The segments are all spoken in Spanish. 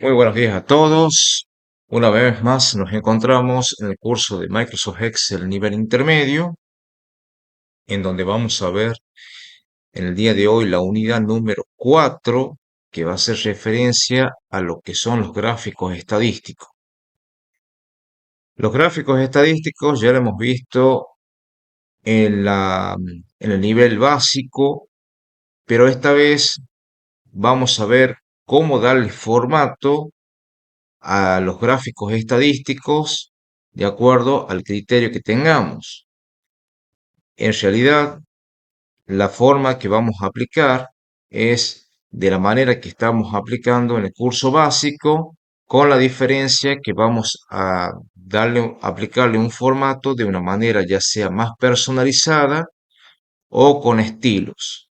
Muy buenos días a todos. Una vez más nos encontramos en el curso de Microsoft Excel nivel intermedio, en donde vamos a ver en el día de hoy la unidad número 4, que va a hacer referencia a lo que son los gráficos estadísticos. Los gráficos estadísticos ya lo hemos visto en el nivel básico, pero esta vez vamos a ver cómo darle formato a los gráficos estadísticos de acuerdo al criterio que tengamos. En realidad, la forma que vamos a aplicar es de la manera que estamos aplicando en el curso básico, con la diferencia que vamos a aplicarle un formato de una manera ya sea más personalizada o con estilos.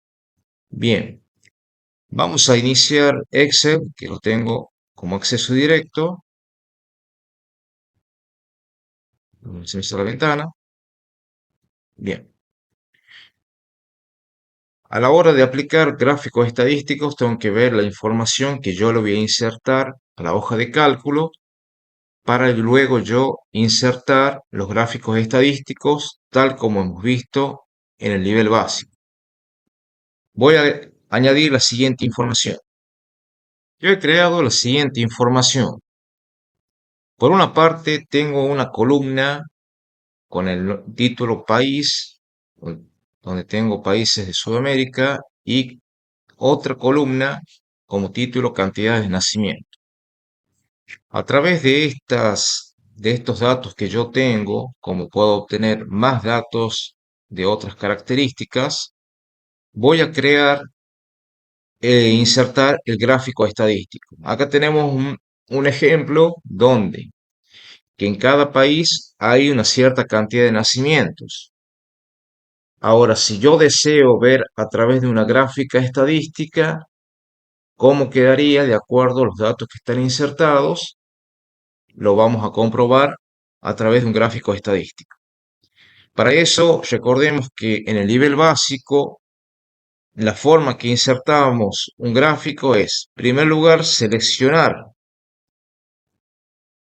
Bien, vamos a iniciar Excel, que lo tengo como acceso directo. Se me está la ventana. Bien. A la hora de aplicar gráficos estadísticos, tengo que ver la información que yo le voy a insertar a la hoja de cálculo para luego yo insertar los gráficos estadísticos tal como hemos visto en el nivel básico. Voy a añadir la siguiente información. Yo he creado la siguiente información. Por una parte, tengo una columna con el título país, donde tengo países de Sudamérica, y otra columna como título cantidades de nacimiento. A través de estos datos que yo tengo, como puedo obtener más datos de otras características, voy a crear e insertar el gráfico estadístico. Acá tenemos un ejemplo donde que en cada país hay una cierta cantidad de nacimientos. Ahora, si yo deseo ver a través de una gráfica estadística cómo quedaría de acuerdo a los datos que están insertados, lo vamos a comprobar a través de un gráfico estadístico. Para eso, recordemos que en el nivel básico, la forma que insertamos un gráfico es, en primer lugar, seleccionar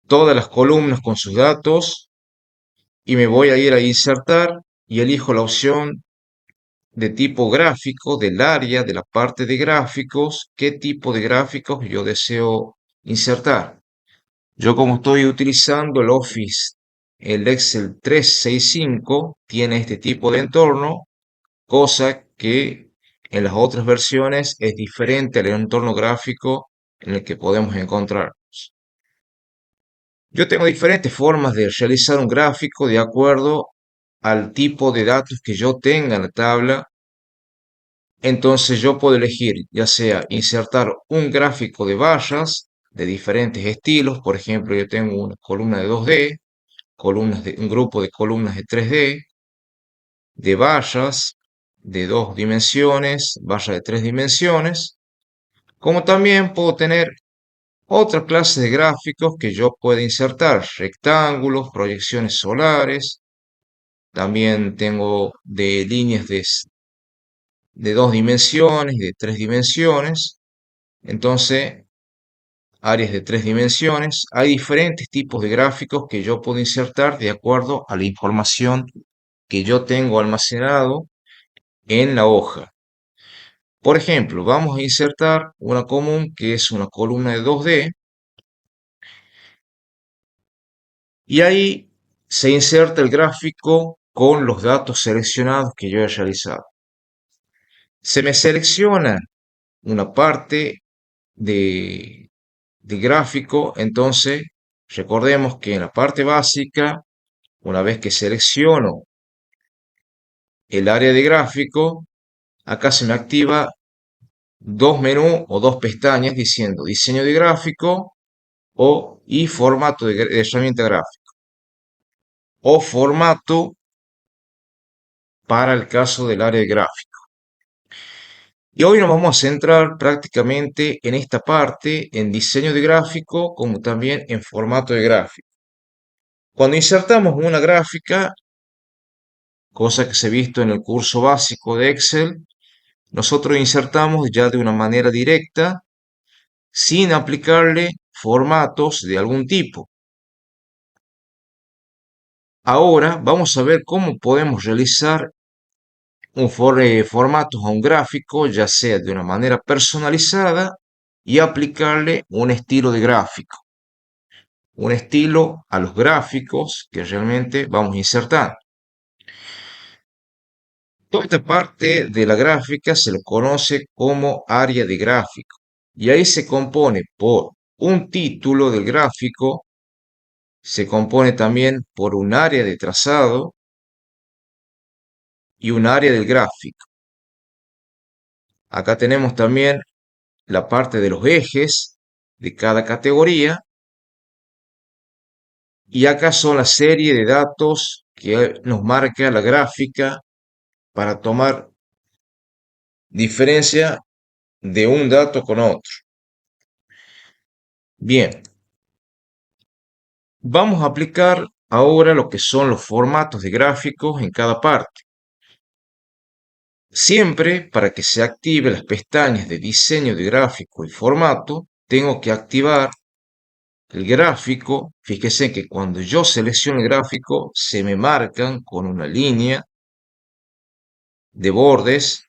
todas las columnas con sus datos y me voy a ir a insertar y elijo la opción de tipo gráfico del área de la parte de gráficos, qué tipo de gráficos yo deseo insertar. Yo como estoy utilizando el Office, el Excel 365 tiene este tipo de entorno, cosa que en las otras versiones es diferente al entorno gráfico en el que podemos encontrarnos. Yo tengo diferentes formas de realizar un gráfico de acuerdo al tipo de datos que yo tenga en la tabla. Entonces yo puedo elegir ya sea insertar un gráfico de barras de diferentes estilos. Por ejemplo, yo tengo una columna de 2D, un grupo de columnas de 3D, de barras de 2 dimensiones, barras de 3 dimensiones, como también puedo tener otra clase de gráficos que yo pueda insertar, rectángulos, proyecciones solares, también tengo de líneas de 2 dimensiones y de 3 dimensiones, entonces áreas de 3 dimensiones. Hay diferentes tipos de gráficos que yo puedo insertar de acuerdo a la información que yo tengo almacenado en la hoja. Por ejemplo, vamos a insertar una común que es una columna de 2D y ahí se inserta el gráfico con los datos seleccionados que yo he realizado. Se me selecciona una parte de gráfico, entonces recordemos que en la parte básica, una vez que selecciono el área de gráfico, acá se me activa dos menús o dos pestañas diciendo diseño de gráfico y formato de herramienta gráfica o formato para el caso del área de gráfico. Y hoy nos vamos a centrar prácticamente en esta parte, en diseño de gráfico, como también en formato de gráfico. Cuando insertamos una gráfica, cosa que se ha visto en el curso básico de Excel, nosotros insertamos ya de una manera directa, sin aplicarle formatos de algún tipo. Ahora vamos a ver cómo podemos realizar formatos a un gráfico, ya sea de una manera personalizada y aplicarle un estilo de gráfico, un estilo a los gráficos que realmente vamos a insertar. Toda esta parte de la gráfica se le conoce como área de gráfico y ahí se compone por un título del gráfico, se compone también por un área de trazado y un área del gráfico. Acá tenemos también la parte de los ejes de cada categoría y acá son la serie de datos que nos marca la gráfica para tomar diferencia de un dato con otro. Bien, vamos a aplicar ahora lo que son los formatos de gráficos en cada parte. Siempre para que se active las pestañas de diseño de gráfico y formato, tengo que activar el gráfico. Fíjese que cuando yo selecciono el gráfico, se me marcan con una línea de bordes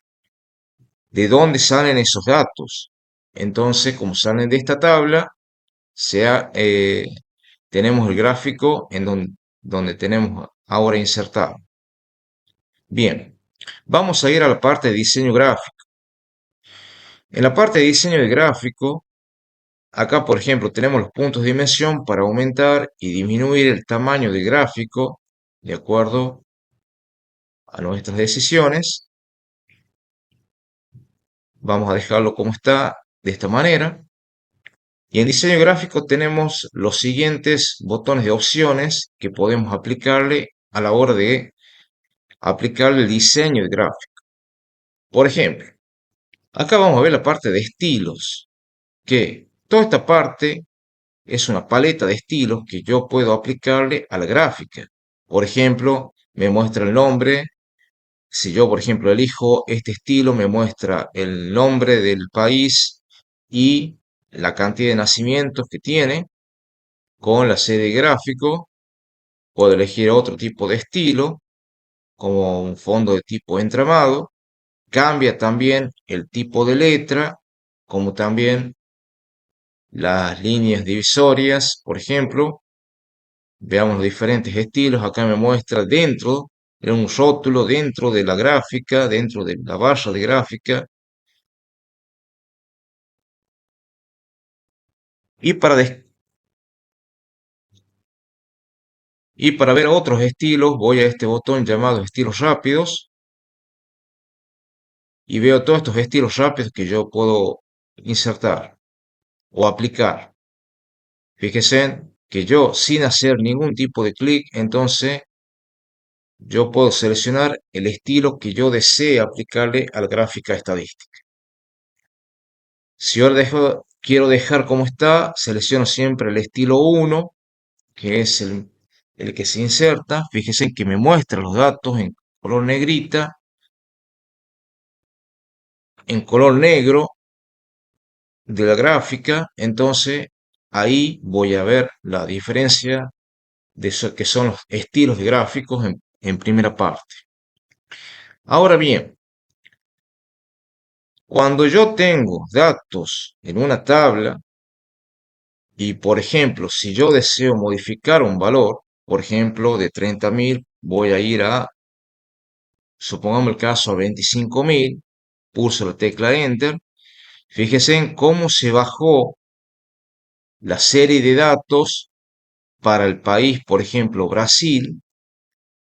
de dónde salen esos datos. Entonces, como salen de esta tabla, sea, tenemos el gráfico en donde tenemos ahora insertado. Bien, vamos a ir a la parte de diseño gráfico. En la parte de diseño de gráfico, acá por ejemplo tenemos los puntos de dimensión para aumentar y disminuir el tamaño del gráfico de acuerdo a nuestras decisiones. Vamos a dejarlo como está de esta manera. Y en diseño gráfico tenemos los siguientes botones de opciones que podemos aplicarle a la hora de aplicarle el diseño de gráfico. Por ejemplo, acá vamos a ver la parte de estilos, que toda esta parte es una paleta de estilos que yo puedo aplicarle a la gráfica. Por ejemplo, me muestra el nombre. Si yo, por ejemplo, elijo este estilo, me muestra el nombre del país y la cantidad de nacimientos que tiene. Con la serie gráfico puedo elegir otro tipo de estilo, como un fondo de tipo entramado. Cambia también el tipo de letra, como también las líneas divisorias, por ejemplo. Veamos los diferentes estilos. Acá me muestra dentro de un rótulo, dentro de la gráfica, dentro de la barra de gráfica. Y y para ver otros estilos, voy a este botón llamado estilos rápidos y veo todos estos estilos rápidos que yo puedo insertar o aplicar. Fíjense que yo, sin hacer ningún tipo de clic, entonces yo puedo seleccionar el estilo que yo desee aplicarle a la gráfica estadística. Si yo quiero dejar como está, selecciono siempre el estilo 1, que es el que se inserta. Fíjense que me muestra los datos en color negrita, en color negro de la gráfica. Entonces ahí voy a ver la diferencia de eso que son los estilos de gráficos en primera parte. Ahora bien, cuando yo tengo datos en una tabla y, por ejemplo, si yo deseo modificar un valor, por ejemplo, de 30.000, voy a ir a, supongamos el caso, a 25.000, pulso la tecla Enter. Fíjense en cómo se bajó la serie de datos para el país, por ejemplo, Brasil,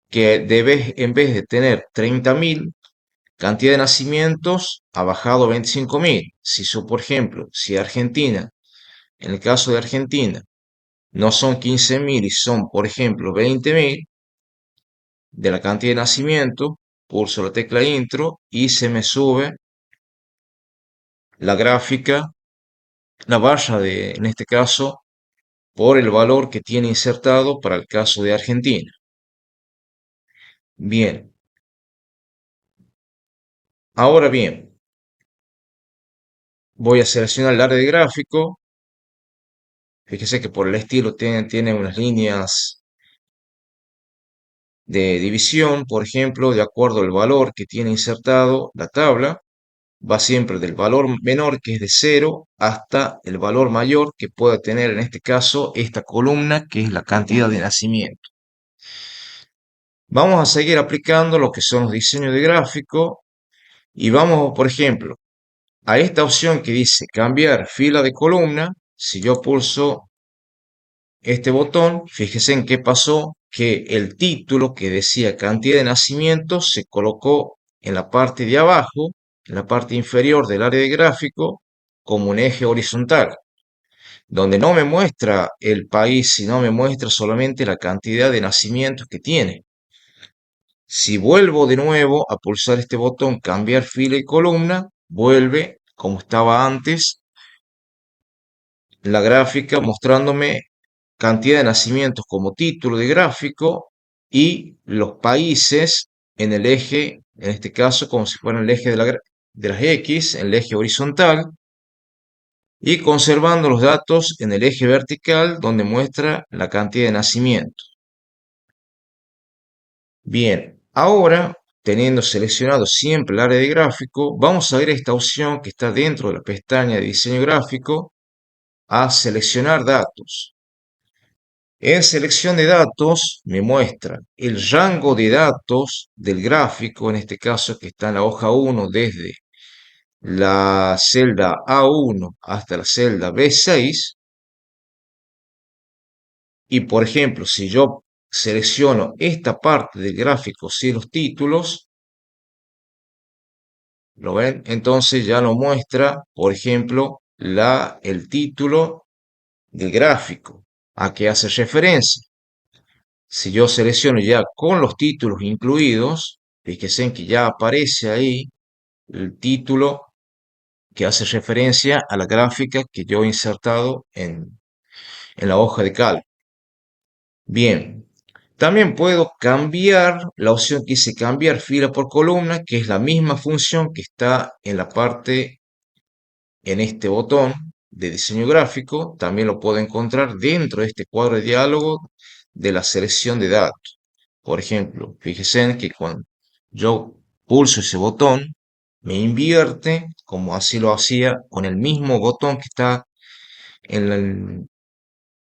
que en vez de tener 30.000, cantidad de nacimientos ha bajado a 25.000. Si, por ejemplo, si Argentina, en el caso de Argentina, no son 15.000 y son, por ejemplo, 20.000 de la cantidad de nacimientos, pulso la tecla intro y se me sube la gráfica, la barra de, en este caso, por el valor que tiene insertado para el caso de Argentina. Bien, ahora bien, voy a seleccionar el área de gráfico Fíjese que por el estilo tiene unas líneas de división, por ejemplo, de acuerdo al valor que tiene insertado la tabla, va siempre del valor menor, que es de 0, hasta el valor mayor que pueda tener en este caso esta columna, que es la cantidad de nacimiento. Vamos a seguir aplicando lo que son los diseños de gráfico y vamos, por ejemplo, a esta opción que dice cambiar fila de columna. Si yo pulso este botón, fíjese en qué pasó, que el título que decía cantidad de nacimientos se colocó en la parte de abajo, en la parte inferior del área de gráfico, como un eje horizontal, donde no me muestra el país, sino me muestra solamente la cantidad de nacimientos que tiene. Si vuelvo de nuevo a pulsar este botón, cambiar fila y columna, vuelve como estaba antes la gráfica mostrándome cantidad de nacimientos como título de gráfico y los países en el eje, en este caso como si fuera el eje de las X, en el eje horizontal, y conservando los datos en el eje vertical donde muestra la cantidad de nacimientos. Bien, ahora teniendo seleccionado siempre el área de gráfico, vamos a ir a esta opción que está dentro de la pestaña de diseño gráfico, a seleccionar datos. En selección de datos me muestra el rango de datos del gráfico, en este caso que está en la hoja 1 desde la celda A1 hasta la celda B6. Y por ejemplo, si yo selecciono esta parte del gráfico sin los títulos, ¿lo ven? Entonces ya no muestra, por ejemplo, el título del gráfico a que hace referencia. Si yo selecciono ya con los títulos incluidos, fíjense en que ya aparece ahí el título que hace referencia a la gráfica que yo he insertado en la hoja de cálculo. Bien, también puedo cambiar la opción que dice cambiar fila por columna, que es la misma función que está en la parte, en este botón de diseño gráfico. También lo puedo encontrar dentro de este cuadro de diálogo de la selección de datos. Por ejemplo, fíjense en que cuando yo pulso ese botón, me invierte, como así lo hacía con el mismo botón que está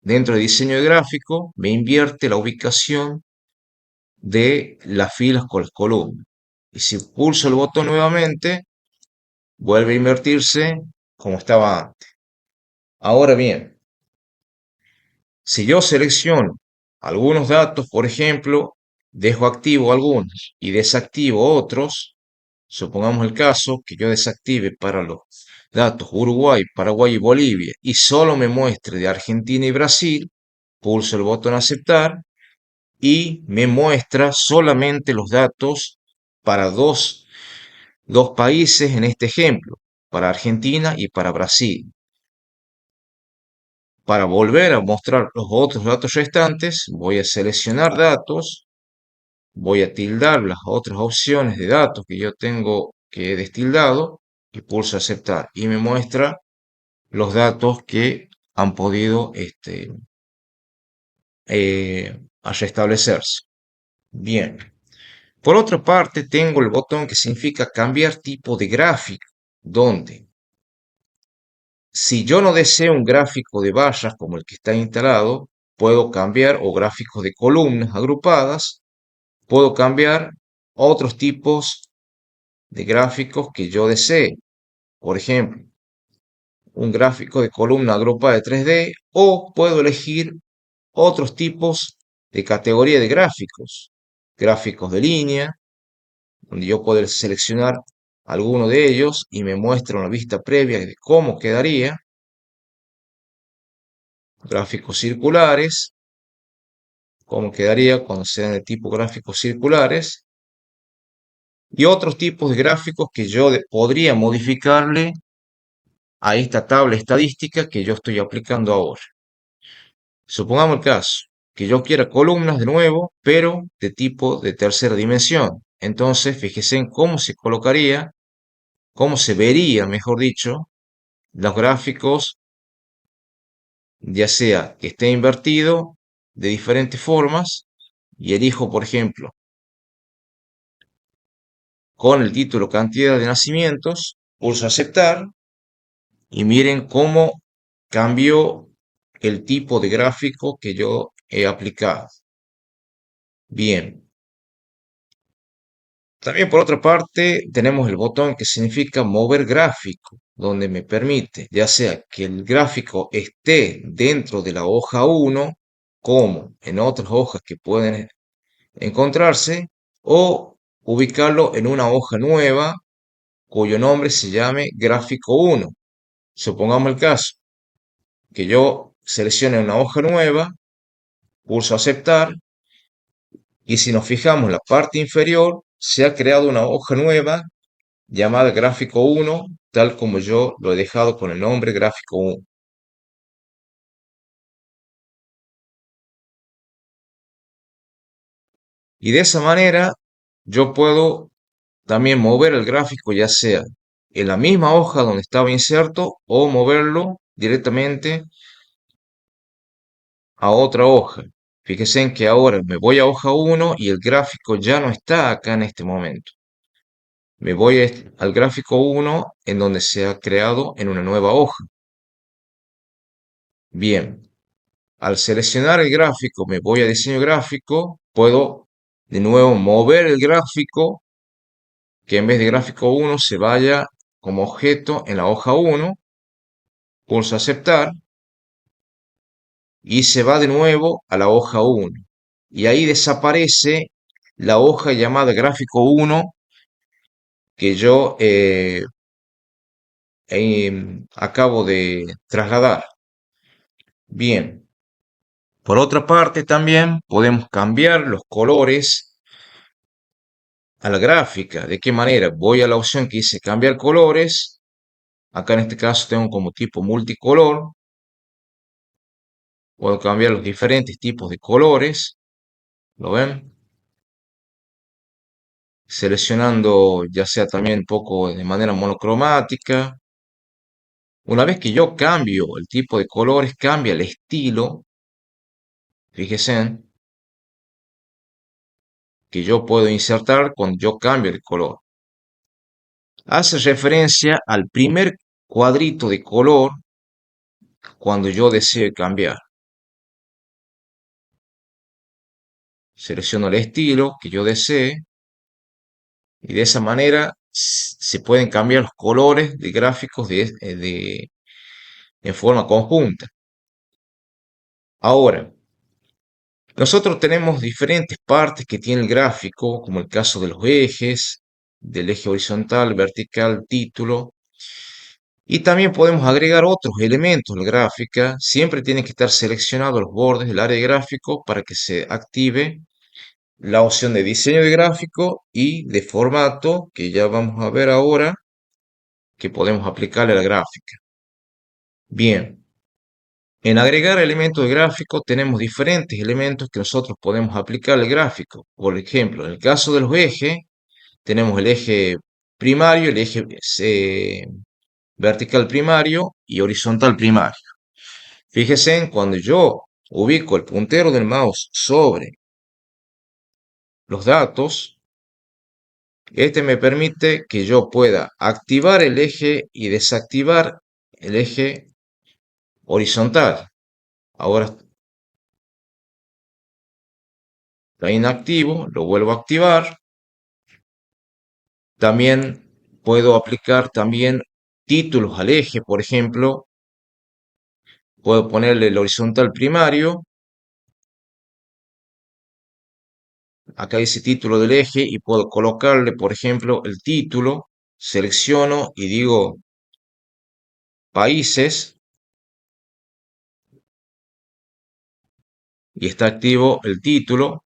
dentro de diseño de gráfico, me invierte la ubicación de las filas con las columnas. Y si pulso el botón nuevamente, vuelve a invertirse como estaba antes. Ahora bien, si yo selecciono algunos datos, por ejemplo, dejo activo algunos y desactivo otros, supongamos el caso que yo desactive para los datos Uruguay, Paraguay y Bolivia y solo me muestre de Argentina y Brasil, pulso el botón aceptar y me muestra solamente los datos para dos países en este ejemplo, para Argentina y para Brasil. Para volver a mostrar los otros datos restantes, voy a seleccionar datos, voy a tildar las otras opciones de datos que yo tengo que he destildado y pulso aceptar y me muestra los datos que han podido a restablecerse. Bien. Por otra parte, tengo el botón que significa cambiar tipo de gráfico, donde si yo no deseo un gráfico de barras como el que está instalado, puedo cambiar o gráficos de columnas agrupadas, puedo cambiar otros tipos de gráficos que yo desee. Por ejemplo, un gráfico de columna agrupada de 3D o puedo elegir otros tipos de categoría de gráficos. Gráficos de línea, donde yo puedo seleccionar alguno de ellos y me muestra una vista previa de cómo quedaría. Gráficos circulares, cómo quedaría cuando sean de tipo gráficos circulares. Y otros tipos de gráficos que yo podría modificarle a esta tabla estadística que yo estoy aplicando ahora. Supongamos el caso que yo quiera columnas de nuevo, pero de tipo de tercera dimensión. Entonces, fíjese en cómo se colocaría, cómo se vería, mejor dicho, los gráficos ya sea que esté invertido de diferentes formas, y elijo, por ejemplo, con el título cantidad de nacimientos, pulso aceptar y miren cómo cambió el tipo de gráfico que yo he aplicado. Bien. También por otra parte tenemos el botón que significa mover gráfico, donde me permite ya sea que el gráfico esté dentro de la hoja 1, como en otras hojas que pueden encontrarse, o ubicarlo en una hoja nueva cuyo nombre se llame gráfico 1. Supongamos el caso que yo seleccione una hoja nueva, pulso aceptar, y si nos fijamos en la parte inferior, se ha creado una hoja nueva llamada gráfico 1, tal como yo lo he dejado con el nombre gráfico 1. Y de esa manera yo puedo también mover el gráfico ya sea en la misma hoja donde estaba inserto o moverlo directamente a otra hoja. Fíjense en que ahora me voy a hoja 1 y el gráfico ya no está acá en este momento. Me voy al gráfico 1 en donde se ha creado en una nueva hoja. Bien, al seleccionar el gráfico, me voy a diseño gráfico, puedo de nuevo mover el gráfico, que en vez de gráfico 1 se vaya como objeto en la hoja 1, pulso aceptar y se va de nuevo a la hoja 1. Y ahí desaparece la hoja llamada gráfico 1 que yo acabo de trasladar. Bien, por otra parte también podemos cambiar los colores a la gráfica. ¿De qué manera? Voy a la opción que dice cambiar colores. Acá en este caso tengo como tipo multicolor. Puedo cambiar los diferentes tipos de colores. ¿Lo ven? Seleccionando ya sea también un poco de manera monocromática. Una vez que yo cambio el tipo de colores, cambia el estilo. Fíjense que yo puedo insertar cuando yo cambio el color. Hace referencia al primer cuadrito de color cuando yo deseo cambiar. Selecciono el estilo que yo desee y de esa manera se pueden cambiar los colores de gráficos en forma conjunta. Ahora, nosotros tenemos diferentes partes que tiene el gráfico, como el caso de los ejes, del eje horizontal, vertical, título. Y también podemos agregar otros elementos a la gráfica. Siempre tienen que estar seleccionados los bordes del área de gráfico para que se active la opción de diseño de gráfico y de formato, que ya vamos a ver ahora, que podemos aplicarle a la gráfica. Bien, en agregar elementos de gráfico tenemos diferentes elementos que nosotros podemos aplicar al gráfico. Por ejemplo, en el caso de los ejes, tenemos el eje primario, el eje vertical primario y horizontal primario. Fíjense en cuando yo ubico el puntero del mouse sobre los datos, este me permite que yo pueda activar el eje y desactivar el eje horizontal. Ahora está inactivo, lo vuelvo a activar. También puedo aplicar también títulos al eje, por ejemplo. Puedo ponerle el horizontal primario. Acá dice título del eje y puedo colocarle, por ejemplo, el título. Selecciono y digo países y está activo el título.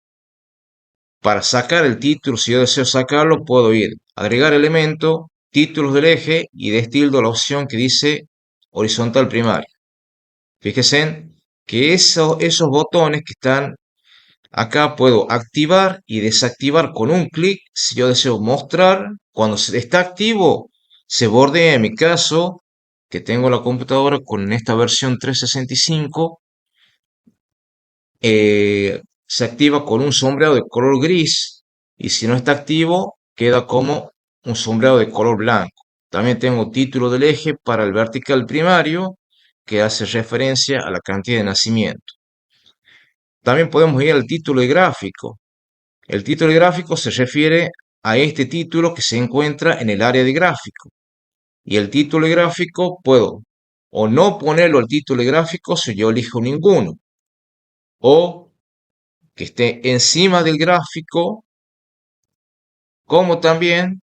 Para sacar el título, si yo deseo sacarlo, puedo ir agregar elemento, títulos del eje y destildo la opción que dice horizontal primario. Fíjense que esos botones que están acá puedo activar y desactivar con un clic si yo deseo mostrar. Cuando está activo, se bordea en mi caso que tengo la computadora con esta versión 365, se activa con un sombreado de color gris y si no está activo queda como un sombreado de color blanco. También tengo título del eje para el vertical primario que hace referencia a la cantidad de nacimiento. También podemos ir al título de gráfico. El título de gráfico se refiere a este título que se encuentra en el área de gráfico. Y el título de gráfico puedo o no ponerlo al título de gráfico si yo elijo ninguno, o que esté encima del gráfico, como también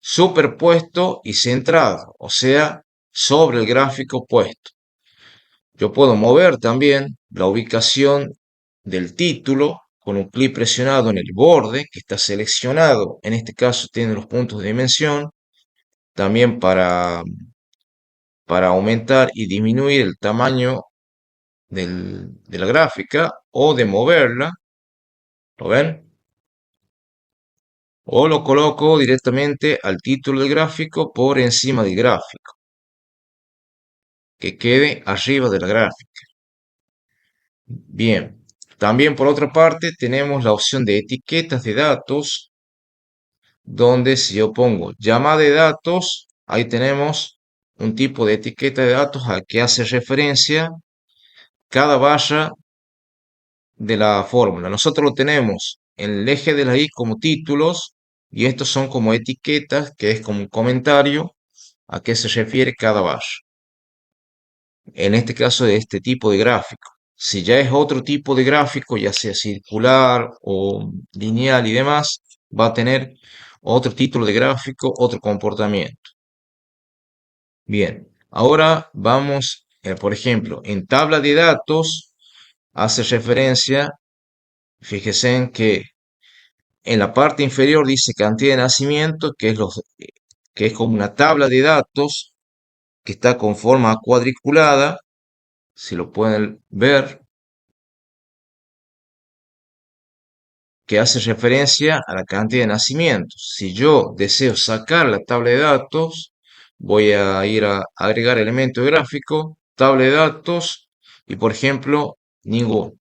superpuesto y centrado, o sea, sobre el gráfico puesto. Yo puedo mover también la ubicación del título con un clic presionado en el borde que está seleccionado. En este caso tiene los puntos de dimensión. También para aumentar y disminuir el tamaño de la gráfica o de moverla. ¿Lo ven? O lo coloco directamente al título del gráfico por encima del gráfico, que quede arriba de la gráfica. Bien, también por otra parte tenemos la opción de etiquetas de datos, donde si yo pongo llamada de datos, ahí tenemos un tipo de etiqueta de datos al que hace referencia cada barra de la fórmula. Nosotros lo tenemos en el eje de la I como títulos y estos son como etiquetas, que es como un comentario a qué se refiere cada barra. En este caso de este tipo de gráfico. Si ya es otro tipo de gráfico, ya sea circular o lineal y demás, va a tener otro título de gráfico, otro comportamiento. Bien, ahora vamos, por ejemplo, en tabla de datos hace referencia, fíjense en que en la parte inferior dice cantidad de nacimiento, que es como una tabla de datos que está con forma cuadriculada, si lo pueden ver, que hace referencia a la cantidad de nacimientos. Si yo deseo sacar la tabla de datos, voy a ir a agregar elemento de gráfico, tabla de datos y por ejemplo, ninguno.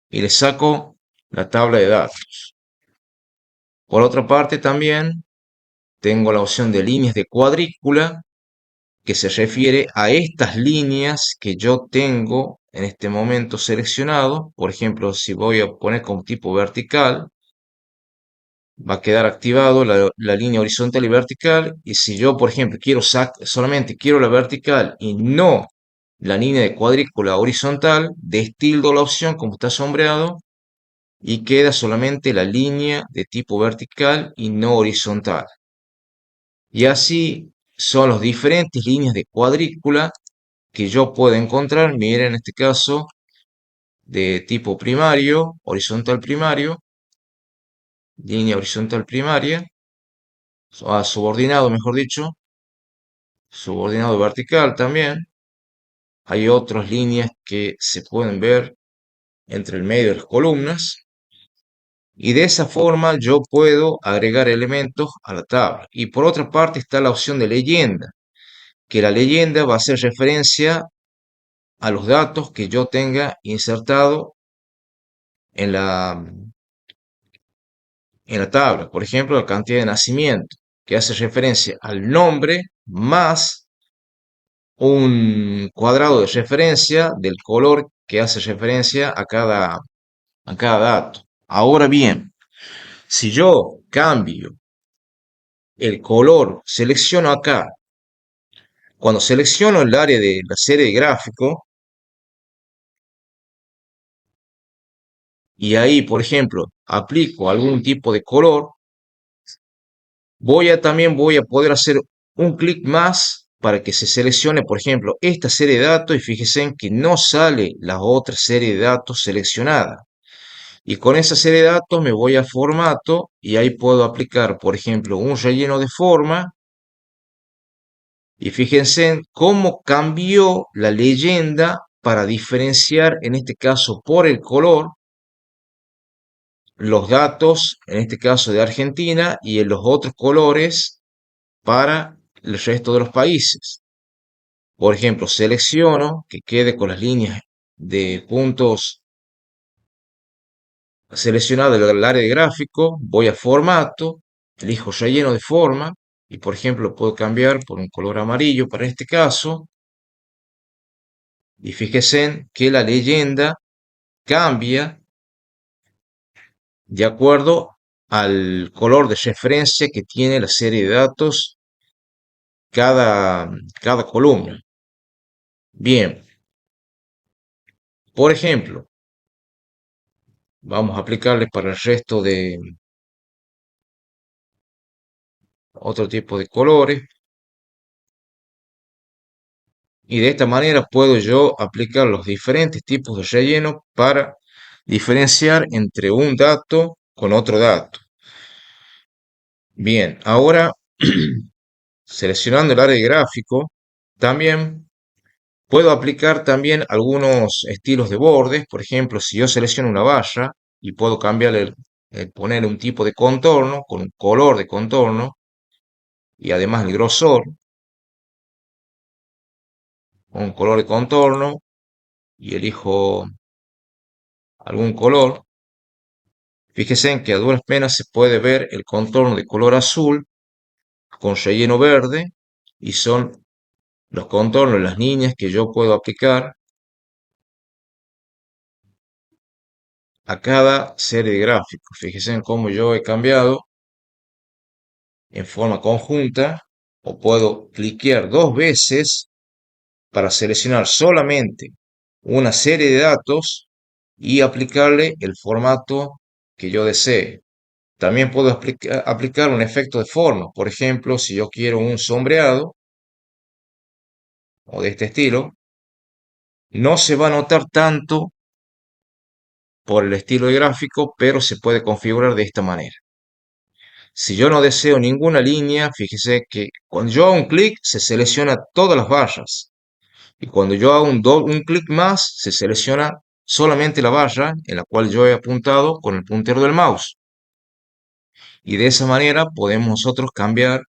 Y le saco la tabla de datos. Por otra parte también tengo la opción de líneas de cuadrícula que se refiere a estas líneas que yo tengo en este momento seleccionado. Por ejemplo, si voy a poner como tipo vertical, va a quedar activado la línea horizontal y vertical. Y si yo, por ejemplo, solamente quiero la vertical y no la línea de cuadrícula horizontal, destildo la opción como está sombreado y queda solamente la línea de tipo vertical y no horizontal. Y así son las diferentes líneas de cuadrícula que yo puedo encontrar. Miren, en este caso, de tipo primario, horizontal primario, línea horizontal primaria, subordinado, mejor dicho, subordinado vertical también. Hay otras líneas que se pueden ver entre el medio de las columnas. Y de esa forma yo puedo agregar elementos a la tabla. Y por otra parte está la opción de leyenda, que la leyenda va a hacer referencia a los datos que yo tenga insertado en la tabla. Por ejemplo, la cantidad de nacimiento, que hace referencia al nombre más un cuadrado de referencia del color que hace referencia a cada dato. Ahora bien, si yo cambio el color, selecciono acá, cuando selecciono el área de la serie de gráfico, y ahí, por ejemplo, aplico algún tipo de color, también voy a poder hacer un clic más para que se seleccione, por ejemplo, esta serie de datos y fíjense en que no sale la otra serie de datos seleccionada. Y con esa serie de datos me voy a formato y ahí puedo aplicar, por ejemplo, un relleno de forma. Y fíjense en cómo cambió la leyenda para diferenciar, en este caso por el color, los datos, en este caso de Argentina, y en los otros colores para el resto de los países. Por ejemplo, selecciono que quede con las líneas de puntos seleccionadas del área de gráfico, voy a formato, elijo relleno de forma y por ejemplo puedo cambiar por un color amarillo para este caso y fíjense que la leyenda cambia de acuerdo al color de referencia que tiene la serie de datos cada, cada columna. Bien, por ejemplo, vamos a aplicarle para el resto de otro tipo de colores y de esta manera puedo yo aplicar los diferentes tipos de relleno para diferenciar entre un dato con otro dato. Bien, ahora seleccionando el área de gráfico, también puedo aplicar también algunos estilos de bordes. Por ejemplo, si yo selecciono una valla y puedo cambiarle, poner un tipo de contorno con un color de contorno y además el grosor, un color de contorno y elijo algún color. Fíjense en que a duras penas se puede ver el contorno de color azul con relleno verde y son los contornos, las líneas que yo puedo aplicar a cada serie de gráficos. Fíjense en cómo yo he cambiado en forma conjunta o puedo cliquear dos veces para seleccionar solamente una serie de datos y aplicarle el formato que yo desee. También puedo aplicar un efecto de forma. Por ejemplo, si yo quiero un sombreado o de este estilo, no se va a notar tanto por el estilo de gráfico, pero se puede configurar de esta manera. Si yo no deseo ninguna línea, fíjese que cuando yo hago un clic, se selecciona todas las vallas. Y cuando yo hago un clic más, se selecciona solamente la valla en la cual yo he apuntado con el puntero del mouse. Y de esa manera podemos nosotros cambiar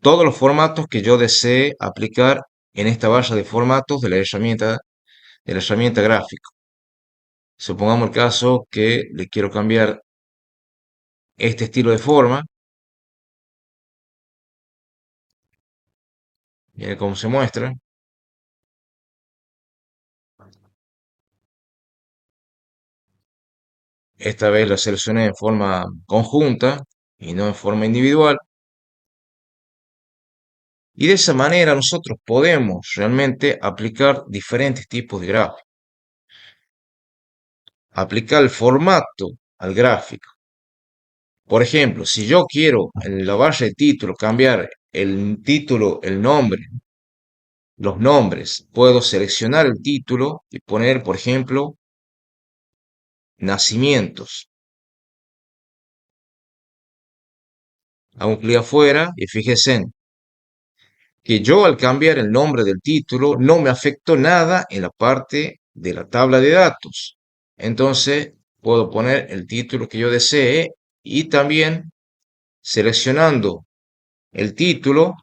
todos los formatos que yo desee aplicar en esta barra de formatos de la herramienta gráfica. Supongamos el caso que le quiero cambiar este estilo de forma. Miren cómo se muestra. Esta vez la seleccioné en forma conjunta y no en forma individual. Y de esa manera nosotros podemos realmente aplicar diferentes tipos de gráficos. Aplicar el formato al gráfico. Por ejemplo, si yo quiero en la barra de título cambiar el título, el nombre, los nombres, puedo seleccionar el título y poner, por ejemplo, nacimientos. Hago un clic afuera y fíjense que yo al cambiar el nombre del título no me afectó nada en la parte de la tabla de datos. Entonces puedo poner el título que yo desee y también seleccionando el título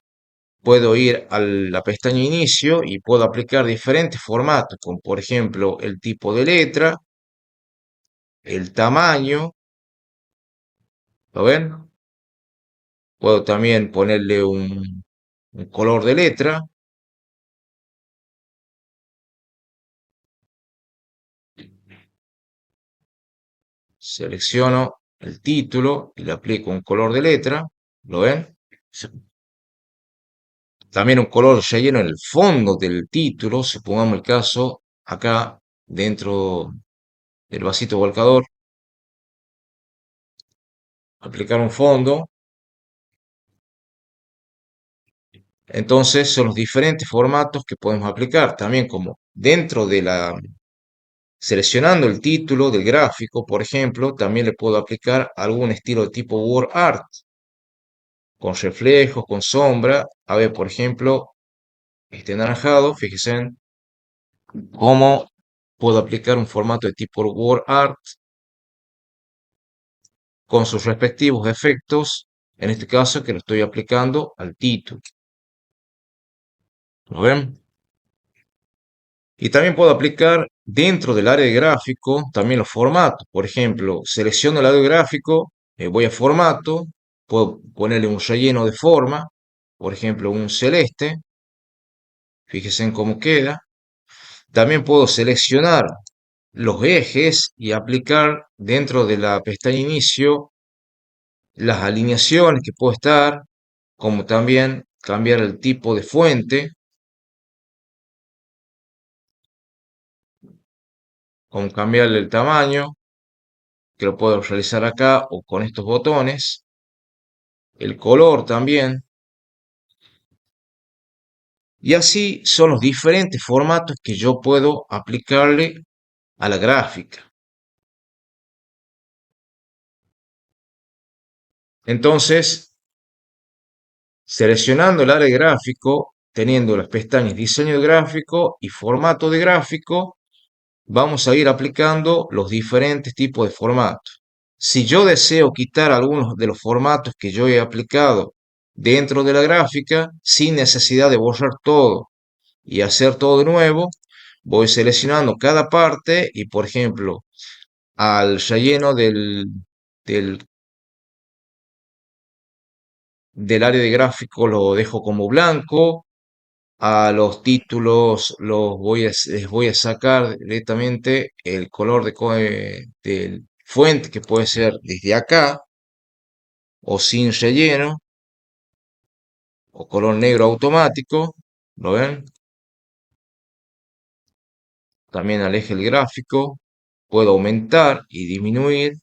puedo ir a la pestaña inicio y puedo aplicar diferentes formatos, como por ejemplo el tipo de letra, el tamaño, ¿lo ven? Puedo también ponerle un color de letra. Selecciono el título y le aplico un color de letra, ¿lo ven? También un color relleno en el fondo del título, supongamos el caso, acá dentro del vasito volcador, aplicar un fondo. Entonces son los diferentes formatos que podemos aplicar, también como dentro de seleccionando el título del gráfico, por ejemplo, también le puedo aplicar algún estilo de tipo word art, con reflejos, con sombra. A ver, por ejemplo, este anaranjado, fíjense cómo puedo aplicar un formato de tipo word art con sus respectivos efectos, en este caso que lo estoy aplicando al título. ¿Lo ven? Y también puedo aplicar dentro del área de gráfico también los formatos. Por ejemplo, selecciono el área de gráfico, voy a formato, puedo ponerle un relleno de forma, por ejemplo, un celeste. Fíjense en cómo queda. También puedo seleccionar los ejes y aplicar dentro de la pestaña inicio las alineaciones que puedo estar, como también cambiar el tipo de fuente, como cambiarle el tamaño, que lo puedo realizar acá o con estos botones, el color también, y así son los diferentes formatos que yo puedo aplicarle a la gráfica. Entonces, seleccionando el área de gráfico, teniendo las pestañas diseño de gráfico y formato de gráfico, vamos a ir aplicando los diferentes tipos de formatos. Si yo deseo quitar algunos de los formatos que yo he aplicado dentro de la gráfica, sin necesidad de borrar todo y hacer todo de nuevo, voy seleccionando cada parte y, por ejemplo, al relleno del, del área de gráfico lo dejo como blanco, a los títulos les voy a sacar directamente el color del fuente, que puede ser desde acá, o sin relleno, o color negro automático, ¿lo ven? También al eje del gráfico, puedo aumentar y disminuir.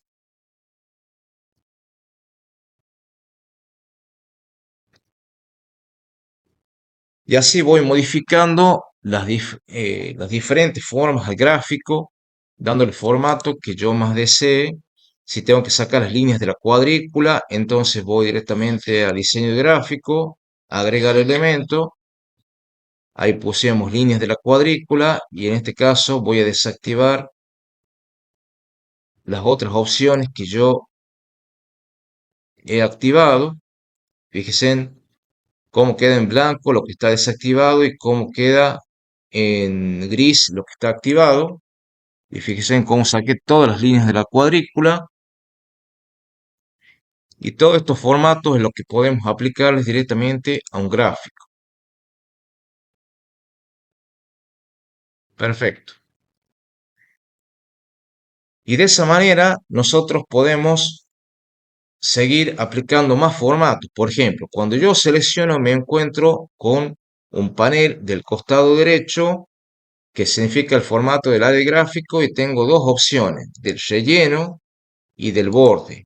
Y así voy modificando las diferentes formas al gráfico, dándole el formato que yo más desee. Si tengo que sacar las líneas de la cuadrícula, entonces voy directamente al diseño de gráfico, agregar elemento. Ahí pusimos líneas de la cuadrícula y en este caso voy a desactivar las otras opciones que yo he activado. Fíjense en cómo queda en blanco lo que está desactivado y cómo queda en gris lo que está activado. Y fíjense en cómo saqué todas las líneas de la cuadrícula. Y todos estos formatos es lo que podemos aplicarles directamente a un gráfico. Perfecto. Y de esa manera nosotros podemos seguir aplicando más formatos. Por ejemplo, cuando yo selecciono me encuentro con un panel del costado derecho que significa el formato del área de gráfico y tengo dos opciones, del relleno y del borde.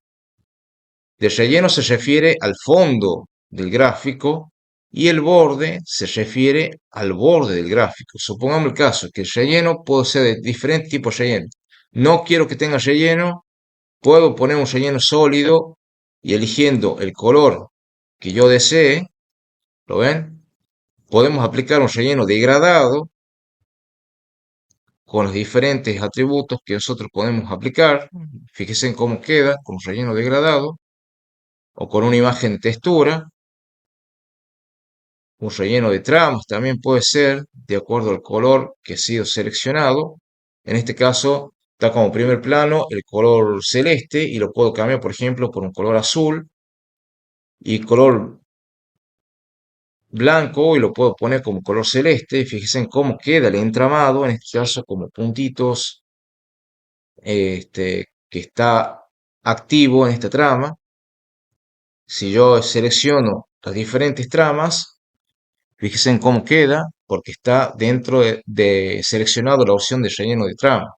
Del relleno se refiere al fondo del gráfico y el borde se refiere al borde del gráfico. Supongamos el caso que el relleno puede ser de diferentes tipos de relleno. No quiero que tenga relleno, puedo poner un relleno sólido y eligiendo el color que yo desee, ¿lo ven? Podemos aplicar un relleno degradado con los diferentes atributos que nosotros podemos aplicar. Fíjense en cómo queda con relleno degradado o con una imagen de textura. Un relleno de tramas también puede ser de acuerdo al color que ha sido seleccionado. En este caso está como primer plano el color celeste y lo puedo cambiar, por ejemplo, por un color azul y color blanco y lo puedo poner como color celeste. Fíjense en cómo queda el entramado, en este caso como puntitos, que está activo en esta trama. Si yo selecciono las diferentes tramas, fíjense en cómo queda, porque está dentro de seleccionado la opción de relleno de trama.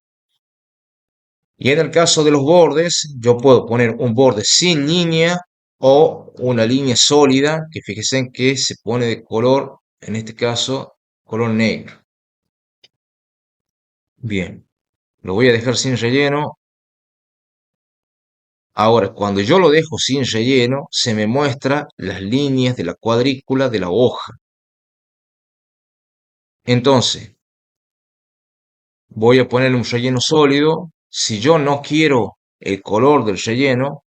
Y en el caso de los bordes, yo puedo poner un borde sin línea o una línea sólida, que fíjense en que se pone de color, en este caso, color negro. Bien, lo voy a dejar sin relleno. Ahora, cuando yo lo dejo sin relleno, se me muestra las líneas de la cuadrícula de la hoja. Entonces, voy a ponerle un relleno sólido. Si yo no quiero el color del relleno,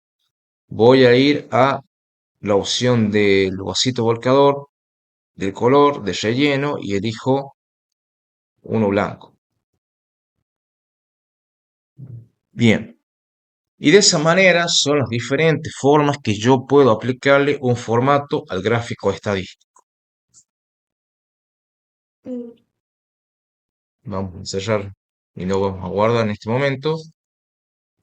voy a ir a la opción del vasito volcador del color de relleno y elijo uno blanco. Bien, y de esa manera son las diferentes formas que yo puedo aplicarle un formato al gráfico estadístico. Vamos a cerrar y lo vamos a guardar en este momento.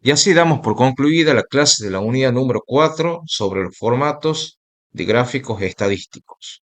Y así damos por concluida la clase de la unidad número 4 sobre los formatos de gráficos estadísticos.